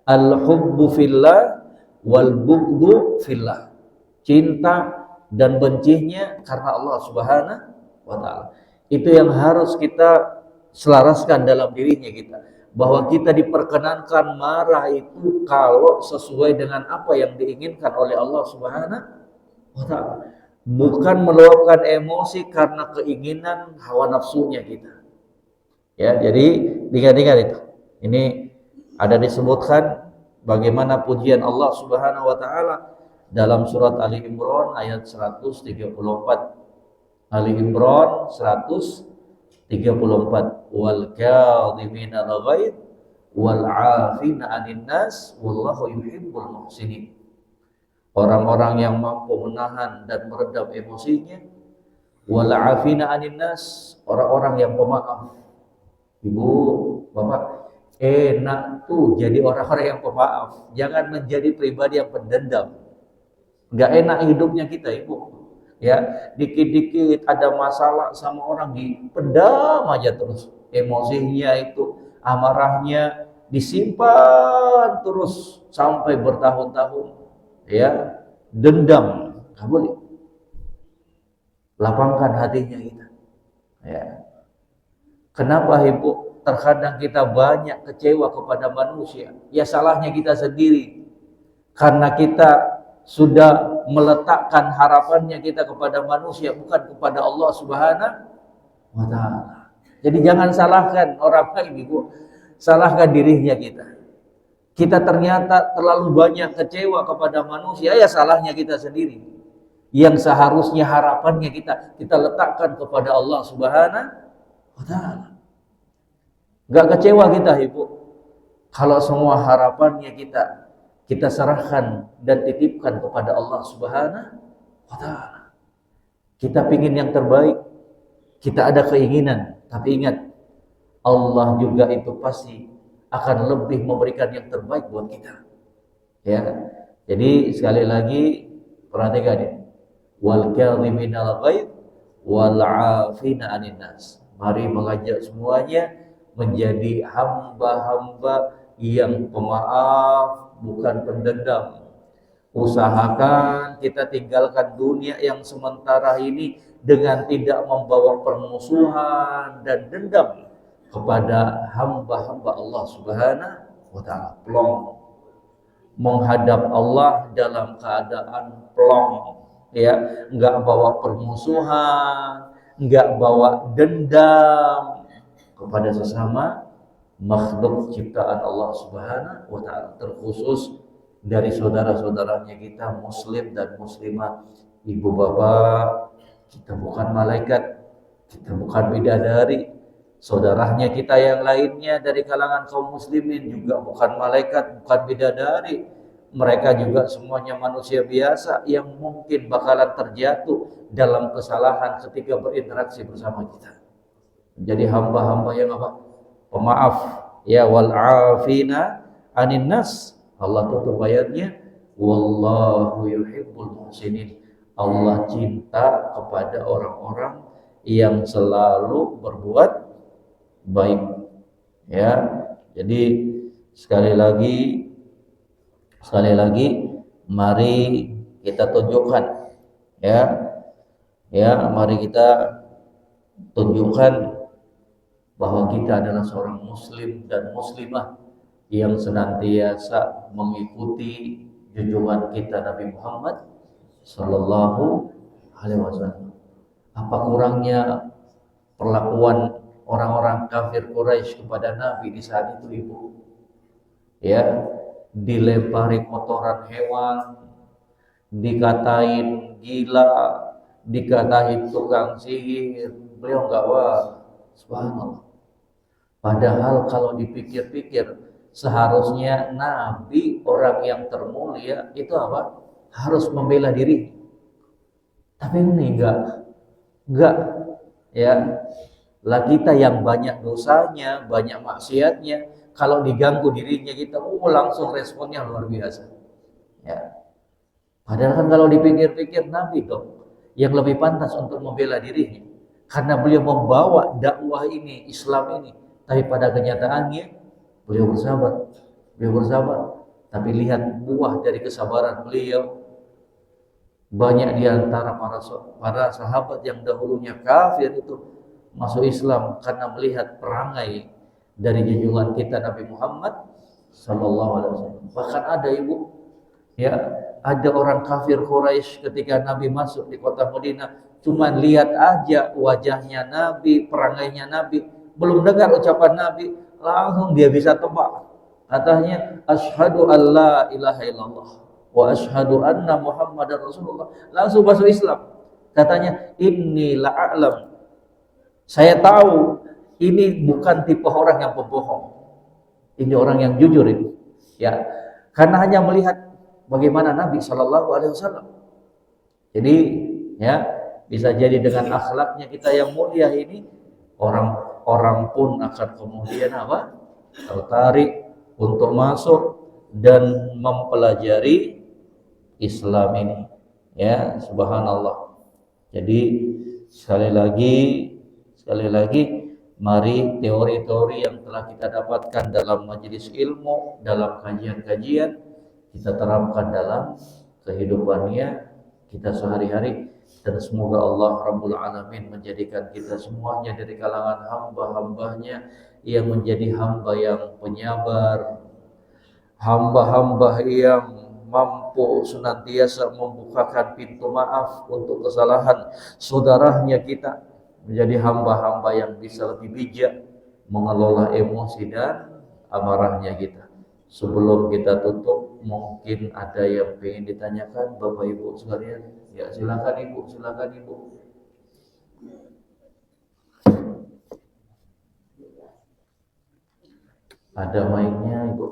Speaker 2: al-hubbu fillah wal bughdu fillah. Cinta dan bencinya karena Allah Subhanahu wa ta'ala. Itu yang harus kita selaraskan dalam dirinya kita, bahwa kita diperkenankan marah itu kalau sesuai dengan apa yang diinginkan oleh Allah Subhanahu wa ta'ala, bukan meluapkan emosi karena keinginan hawa nafsunya kita. Ya, jadi ingat-ingat itu. Ini ada disebutkan bagaimana pujian Allah Subhanahu wa ta'ala dalam surat Ali Imran ayat 134. Ali Imran 134, wal kadhimina al-ghaidh wal 'afina 'anil nas wallahu yuhibbul muhsinin. Orang-orang yang mampu menahan dan meredam emosinya, wal 'afina 'anil nas, orang-orang yang pemaaf. Ibu, Bapak, enak tuh jadi orang-orang yang pemaaf, jangan menjadi pribadi yang pendendam. Enggak enak hidupnya kita, Ibu. Ya, dikit-dikit ada masalah sama orang dipendam aja terus, emosinya itu, amarahnya disimpan terus sampai bertahun-tahun, ya, dendam. Nggak boleh. Lapangkan hatinya kita, ya. Kenapa, Ibu, terkadang kita banyak kecewa kepada manusia? Ya, salahnya kita sendiri, karena kita sudah meletakkan harapannya kita kepada manusia, bukan kepada Allah Subhanahu wa ta'ala. Jadi jangan salahkan orang lain, Ibu, salahkan dirinya kita. Kita ternyata terlalu banyak kecewa kepada manusia, ya salahnya kita sendiri. Yang seharusnya harapannya kita letakkan kepada Allah Subhanahu wa ta'ala. Gak kecewa kita, Ibu, kalau semua harapannya kita serahkan dan titipkan kepada Allah Subhanahu wa ta'ala. Kita pingin yang terbaik, kita ada keinginan, tapi ingat, Allah juga itu pasti akan lebih memberikan yang terbaik buat kita. Ya. Jadi sekali lagi perhatikan ya. Wal kadhimina al-ghaidh wal 'afina 'anil nas. Mari mengajak semuanya menjadi hamba-hamba yang pemaaf, bukan pendendam. Usahakan kita tinggalkan dunia yang sementara ini dengan tidak membawa permusuhan dan dendam kepada hamba-hamba Allah Subhanahu wa ta'ala. Plong, menghadap Allah dalam keadaan plong, ya, enggak bawa permusuhan, enggak bawa dendam kepada sesama makhluk ciptaan Allah Subhanahu wa ta'ala, terkhusus dari saudara-saudaranya kita muslim dan muslimah. Ibu bapak, kita bukan malaikat, Kita bukan bidadari. Saudaranya kita yang lainnya dari kalangan kaum muslimin juga bukan malaikat, bukan bidadari. Mereka juga semuanya manusia biasa yang mungkin bakalan terjatuh dalam kesalahan ketika berinteraksi bersama kita. Jadi hamba-hamba yang apa? Pemaaf. Ya wal afina anin nas. Allah tutup ayatnya, wallahu yuhibbul muhsinin. Allah cinta kepada orang-orang yang selalu berbuat baik. Ya. Jadi sekali lagi mari kita tunjukkan, ya. Mari kita tunjukkan bahwa kita adalah seorang muslim dan muslimah yang senantiasa mengikuti junjungan kita Nabi Muhammad sallallahu alaihi wasallam. Apa kurangnya perlakuan orang-orang kafir Quraisy kepada Nabi di saat itu, Ibu? Ya, dilempari kotoran hewan, dikatain gila, dikatain tukang sihir. Beliau enggak, wah, subhanallah. Padahal kalau dipikir-pikir, seharusnya Nabi, orang yang termulia, itu apa? Harus membela diri. Tapi ini enggak, ya. Lah kita yang banyak dosanya, banyak maksiatnya, kalau diganggu dirinya kita, langsung responnya luar biasa. Ya. Padahal kan kalau dipikir-pikir Nabi dong yang lebih pantas untuk membela dirinya, karena beliau membawa dakwah ini, Islam ini. Tapi pada kenyataannya beliau bersabar. Tapi lihat buah dari kesabaran beliau. Banyak di antara para sahabat yang dahulunya kafir itu masuk Islam karena melihat perangai dari junjungan kita Nabi Muhammad sallallahu alaihi wasallam. Bahkan ada, Ibu, ya, ada orang kafir Quraisy ketika Nabi masuk di kota Madinah, cuma lihat aja wajahnya Nabi, perangainya Nabi, belum dengar ucapan Nabi, langsung dia bisa tebak. Katanya, asyhadu alla ilaha illallah wa asyhadu anna Muhammadar Rasulullah. Langsung masuk Islam. Katanya, inni la'alam. Saya tahu ini bukan tipe orang yang pembohong. Ini orang yang jujur ini. Ya, karena hanya melihat bagaimana Nabi Shallallahu Alaihi Wasallam. Jadi, ya, bisa jadi dengan akhlaknya kita yang mulia ini, orang-orang pun akan kemudian apa? Tertarik untuk masuk dan mempelajari Islam ini. Ya, subhanallah. Jadi sekali lagi mari teori-teori yang telah kita dapatkan dalam majelis ilmu, dalam kajian-kajian, kita terapkan dalam kehidupannya kita sehari-hari, dan semoga Allah Rabbul Alamin menjadikan kita semuanya dari kalangan hamba-hambanya yang menjadi hamba yang penyabar, hamba-hamba yang mampu senantiasa membukakan pintu maaf untuk kesalahan saudaranya kita, menjadi hamba-hamba yang bisa lebih bijak mengelola emosi dan amarahnya kita. Sebelum kita tutup, mungkin ada yang ingin ditanyakan Bapak Ibu sekalian. Ya, silakan Ibu. Ada mic-nya, Ibu.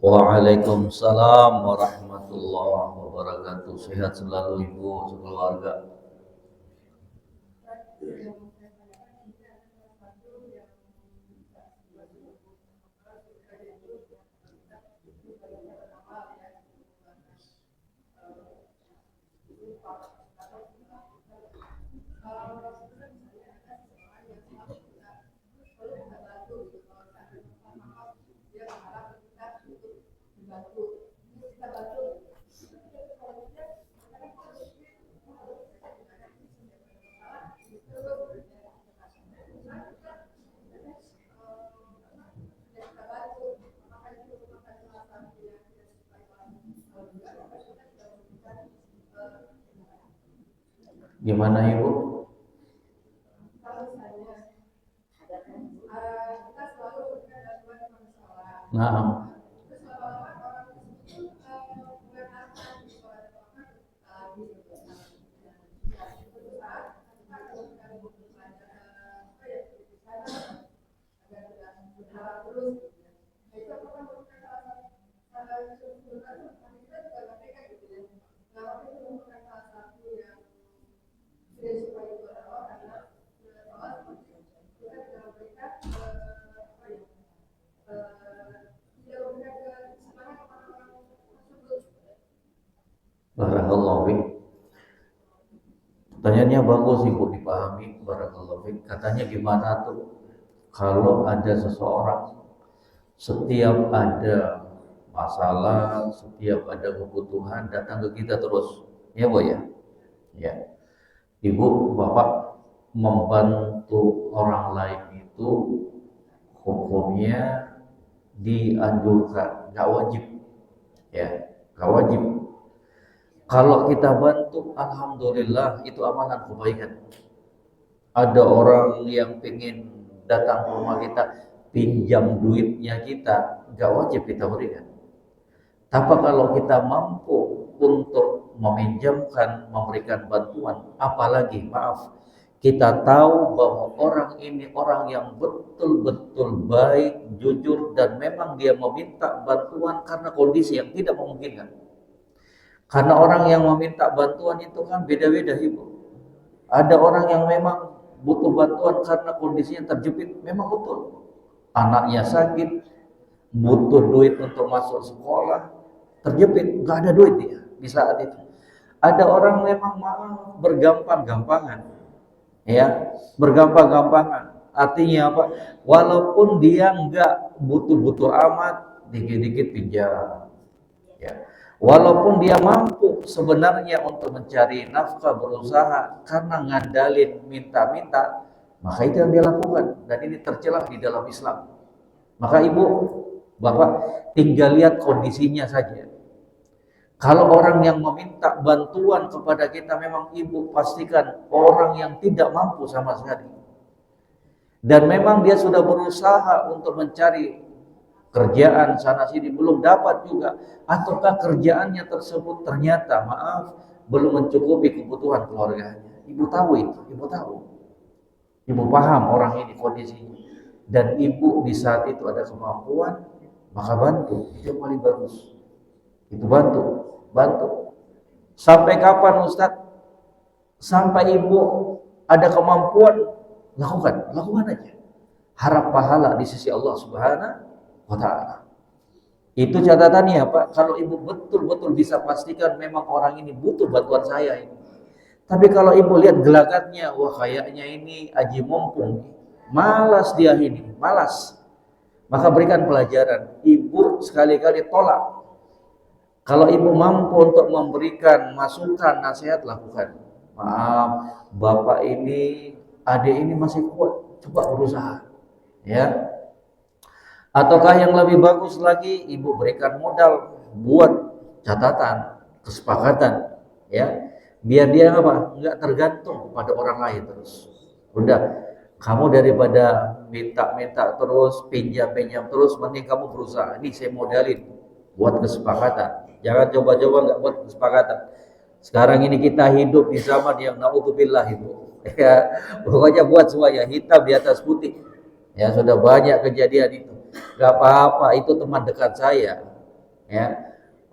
Speaker 2: Waalaikumsalam warahmatullahi wabarakatuh. Sehat selalu Ibu, sekeluarga. Gimana Ibu? Nah, barakallahu fiik. Pertanyaannya bagus Ibu, dipahami. Barakallahu fiik. Katanya gimana tuh kalau ada seseorang setiap ada masalah, setiap ada kebutuhan datang ke kita terus, ya Bu ya? Ya. Ibu, Bapak membantu orang lain itu hukumnya dianjurkan, nggak wajib, ya, nggak wajib. Kalau kita bantu, alhamdulillah itu amanat kebaikan. Ada orang yang ingin datang ke rumah kita, pinjam duitnya kita, nggak wajib kita berikan. Tapi kalau kita mampu untuk meminjamkan, memberikan bantuan, apalagi maaf, kita tahu bahwa orang ini orang yang betul-betul baik, jujur, dan memang dia meminta bantuan karena kondisi yang tidak memungkinkan. Karena orang yang meminta bantuan itu kan beda-beda Ibu. Ada orang yang memang butuh bantuan karena kondisinya terjepit, memang betul. Anaknya sakit, butuh duit untuk masuk sekolah, terjepit, nggak ada duit dia di saat itu. Ada orang memang malah bergampang-gampangan, ya, bergampang-gampangan. Artinya apa? Walaupun dia nggak butuh-butuh amat, dikit-dikit pinjam, ya. Walaupun dia mampu sebenarnya untuk mencari nafkah, berusaha karena ngandalin minta-minta, maka itu yang dia lakukan, dan ini tercela di dalam Islam. Maka Ibu, Bapak tinggal lihat kondisinya saja. Kalau orang yang meminta bantuan kepada kita, memang Ibu pastikan orang yang tidak mampu sama sekali. Dan memang dia sudah berusaha untuk mencari kerjaan sana sini, belum dapat juga. Ataukah kerjaannya tersebut ternyata maaf belum mencukupi kebutuhan keluarganya. Ibu tahu itu, Ibu tahu. Ibu paham orang ini kondisinya. Dan Ibu di saat itu ada kemampuan, maka bantu. Itu yang paling bagus. Itu bantu. Sampai kapan Ustadz? Sampai Ibu ada kemampuan, lakukan aja. Harap pahala di sisi Allah Subhanahu wa ta'ala. Itu catatannya Pak. Kalau Ibu betul-betul bisa pastikan memang orang ini butuh bantuan saya ini. Tapi kalau Ibu lihat gelagatnya, wah kayaknya ini aji mumpung, malas dia ini, malas. Maka berikan pelajaran. Ibu sekali-kali tolak. Kalau Ibu mampu untuk memberikan masukan, nasihat, lakukan. Maaf, Bapak ini, adik ini masih kuat, coba berusaha, ya. Ataukah yang lebih bagus lagi, Ibu berikan modal buat catatan, kesepakatan, ya, biar dia apa? Nggak tergantung pada orang lain terus. Udah, kamu daripada minta-minta terus, pinjam-pinjam terus, mending kamu berusaha. Ini saya modalin buat kesepakatan. Jangan coba-coba nggak buat kesepakatan. Sekarang ini kita hidup di zaman yang naudzubillah Ibu. Ya, pokoknya buat semuanya hitam di atas putih. Ya, sudah banyak kejadian itu. Gak apa-apa, itu teman dekat saya, ya.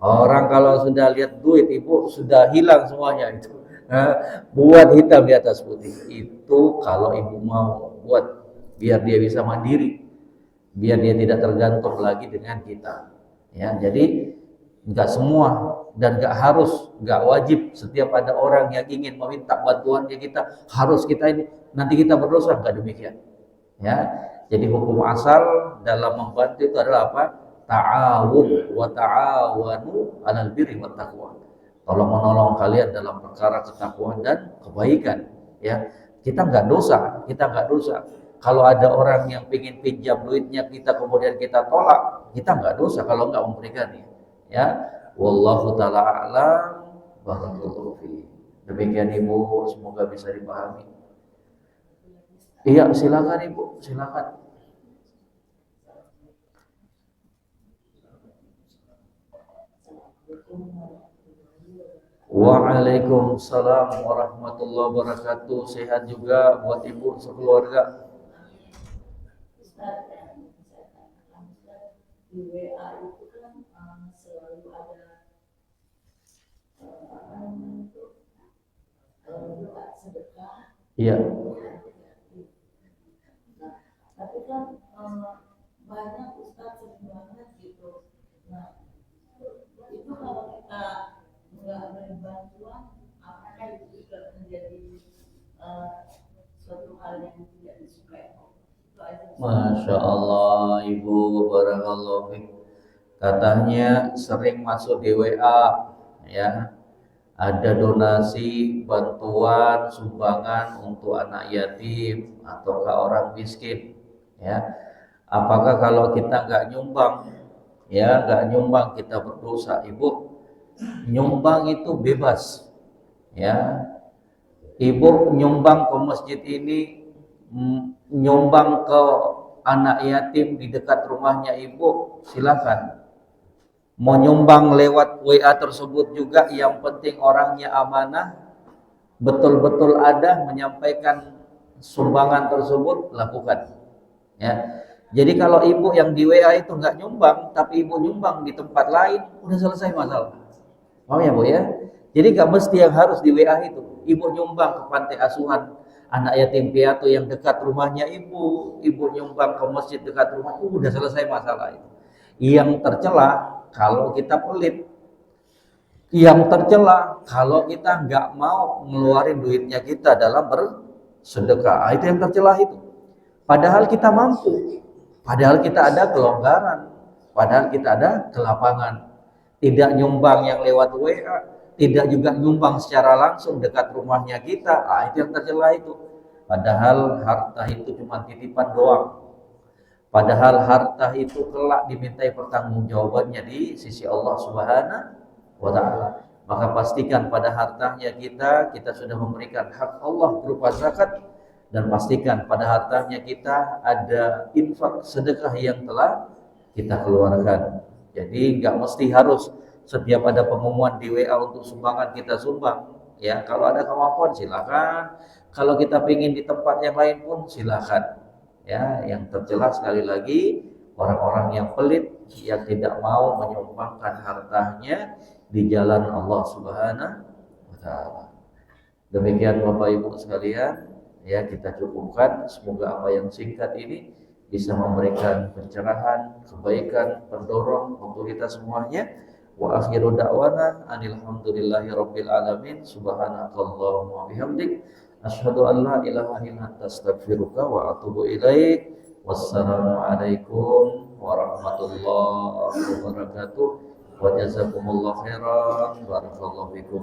Speaker 2: Orang kalau sudah lihat duit Ibu sudah hilang semuanya itu. Buat hitam di atas putih. Itu kalau Ibu mau buat biar dia bisa mandiri, biar dia tidak tergantung lagi dengan kita, ya. Jadi Enggak semua dan enggak harus, enggak wajib setiap ada orang yang ingin meminta bantuannya kita harus kita ini nanti kita berdosa, enggak demikian. Ya. Jadi hukum asal dalam membantu itu adalah apa? Ta'awun wa ta'awanu 'alal birri wat taqwa. Tolong menolong kalian dalam perkara ketakwaan dan kebaikan, ya. Kita enggak dosa, Kalau ada orang yang ingin pinjam duitnya kita kemudian kita tolak, kita enggak dosa kalau enggak memberikannya. Ya, wallahu taala a'lam. Barakallahu fi. Demikian Ibu, semoga bisa dipahami. Iya, silakan Ibu, silakan. Waalaikumsalam warahmatullahi wabarakatuh. Sehat juga buat Ibu sekeluarga.
Speaker 3: Di WA itu kan selalu ada sedekah.
Speaker 2: Iya.
Speaker 3: Nah, tapi kan banyak Ustaz sering banget gitu. Nah, itu kalau kita nggak beri bantuan, apakah itu juga menjadi suatu hal yang tidak disukai?
Speaker 2: Masya Allah, Ibu, barakallahu fiik. Katanya sering masuk di WA, ya, ada donasi, bantuan, sumbangan untuk anak yatim ataukah orang miskin, ya. Apakah kalau kita nggak nyumbang, ya, nggak nyumbang kita berdosa? Ibu, nyumbang itu bebas, ya. Ibu nyumbang ke masjid ini, nyumbang ke anak yatim di dekat rumahnya Ibu, silakan. Mau nyumbang lewat WA tersebut juga, yang penting orangnya amanah, betul-betul ada menyampaikan sumbangan tersebut, lakukan. Ya. Jadi kalau Ibu yang di WA itu nggak nyumbang, tapi Ibu nyumbang di tempat lain, udah selesai masalah. Paham ya Bu ya? Jadi nggak mesti yang harus di WA itu. Ibu nyumbang ke pantai asuhan anak yatim piatu yang dekat rumahnya Ibu nyumbang ke masjid dekat rumah, udah selesai masalah itu. Yang tercela kalau kita pelit, yang tercela kalau kita nggak mau ngeluarin duitnya kita dalam bersedekah, itu yang tercela itu. Padahal kita mampu, padahal kita ada kelonggaran, padahal kita ada kelapangan. Tidak nyumbang yang lewat WA, tidak juga nyumbang secara langsung dekat rumahnya kita, itu yang tercela itu. Padahal harta itu cuma titipan doang. Padahal harta itu kelak dimintai pertanggungjawabannya di sisi Allah Subhanahu wa Ta'ala. Maka pastikan pada hartanya kita sudah memberikan hak Allah berupa zakat, dan pastikan pada hartanya kita ada infak sedekah yang telah kita keluarkan. Jadi nggak mesti harus setiap ada pengumuman di WA untuk sumbangan kita sumbang. Ya, kalau ada kemampuan silakan. Kalau kita ingin di tempat yang lain pun silakan. Ya, yang tercela sekali lagi orang-orang yang pelit, yang tidak mau menyumbangkan hartanya di jalan Allah Subhanahu wa Ta'ala. Demikian Bapak Ibu sekalian, ya, kita cukupkan. Semoga apa yang singkat ini bisa memberikan pencerahan, kebaikan, pendorong untuk kita semuanya. Wa akhiru da'wana alhamdulillahi rabbil alamin. Subhanakallahumma bihamdik, asyhadu an la ilaha illa anta astaghfiruka wa atubu ilaik. Wassalamualaikum warahmatullahi wabarakatuh. Wa jazakumullahu khairan. Barakallahu fikum.